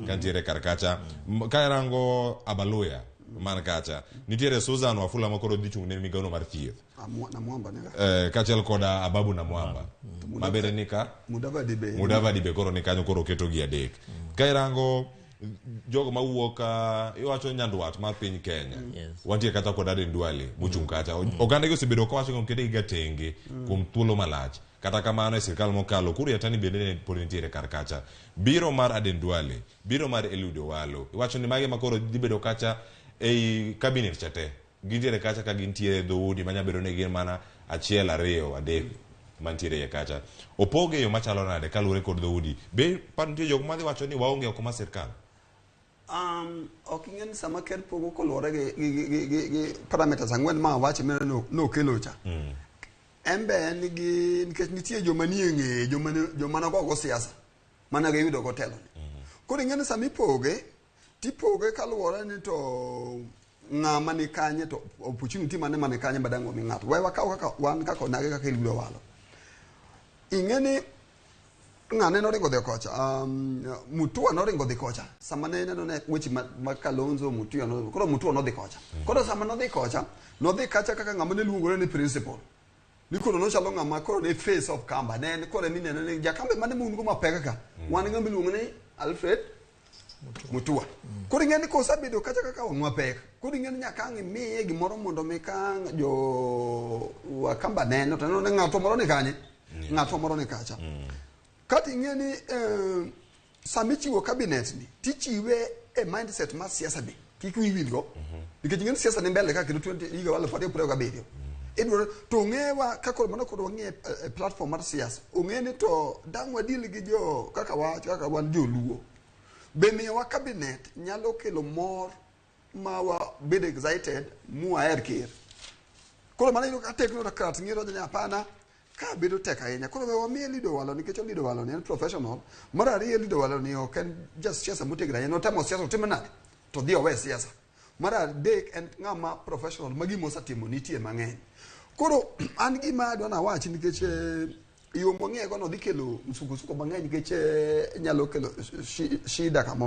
kantiere karkacha kairango abaluya man kacha nitiere Susan Wafula makoro dhi chung ne migaono mar thieth na mwamba ne kachel koda Ababu na Mwamba mabere nika Mudavadi be koro nikanyo koro keto gi adek kairango jogo mawuok iwacho nyandwat mar piny Kenya wantie kata kod Aden Duale mochung kacha oganda gi osebedo ka wacho kede gi gatenge kuom thuolo malach kata kamano e sirkal mokalo kuri atani bende pod nitiere karkacha biro mar Aden Duale biro mar Eliud Owalo iwacho ni mage makoro dhi bedo kacha ei cabinet chate gintiere kacha ka gintiere dhoudi manya bedo ne gin mana achiel ariyo adek mantiere e kacha opoge yo machalo nade kalure kod dhoudi be pantie jok madhi wacho ni waonge oko ma sirkal ok ingen sama ker pogo kolore gi parameters ang'wen ma wacho no kelo cha embe nigi nikech nitie joma nie ng'eye joma nogo siasa mana ge yudo gotelo koro ingen sama ipoge tipoge kaluwore ni to ng'ama ni kanye to opportunity mane kanye badango mi ng'ato we wakaw kaka wan kaka nage kaka Eliud Owalo ing'eni ng'ane noringo dhi kocha Mutua noringo dhi kocha sama ne neno ne weche ma Kalonzo Mutua no koro Mutua nodhi kocha koro sama nodhi kocha nodhi kacha kaka ng'ama ne luongore ni principal ni koro nochalo ng'ama koro ne face of Kamba ne koro mi neno ni jakambe mane mun go mapeka ka wan ng'ama luongo ni Alfred Mutua koro ing'eni kosabedo kacha kaka wang'wa pek koro ing'eni nyaka ang' imiye gimoro mondo mi ka jo Wakamba neno to ne ng'ato moro ni kanye ng'ato moro ni kacha kati ing'eni samichiwo cabinet ni tichiwe e mindset ma siasa be kik wiwilgo nikech ing'eni siasa ni mbele ka kendo 20 higa wala 20 idwaro to ng'ewa kako mana kod wang'e platform mar siasa ong'eni to dang' wadil gi jo kaka wan joluo be miyowa cabinet nyalo kelo mor ma wabedo excited muaher ker koro mana ino ka technocrat ng'iro ni hapana ka bedo tek ahinya koro we wamiye Eliud Owalo nikech Eliud Owalo ni en professional mar ariyo Eliud Owalo ni ok en just siasa motegno ahinya notemo siasa otimo nade to dhi owe siasa mar adek en ng'ama professional ma gima osetimo nitie mang'eny koro an gima adwa nawachi nikech yo mong'ego no dhi kelo msukosuko mang'eny nikech nyalo kelo shida kamo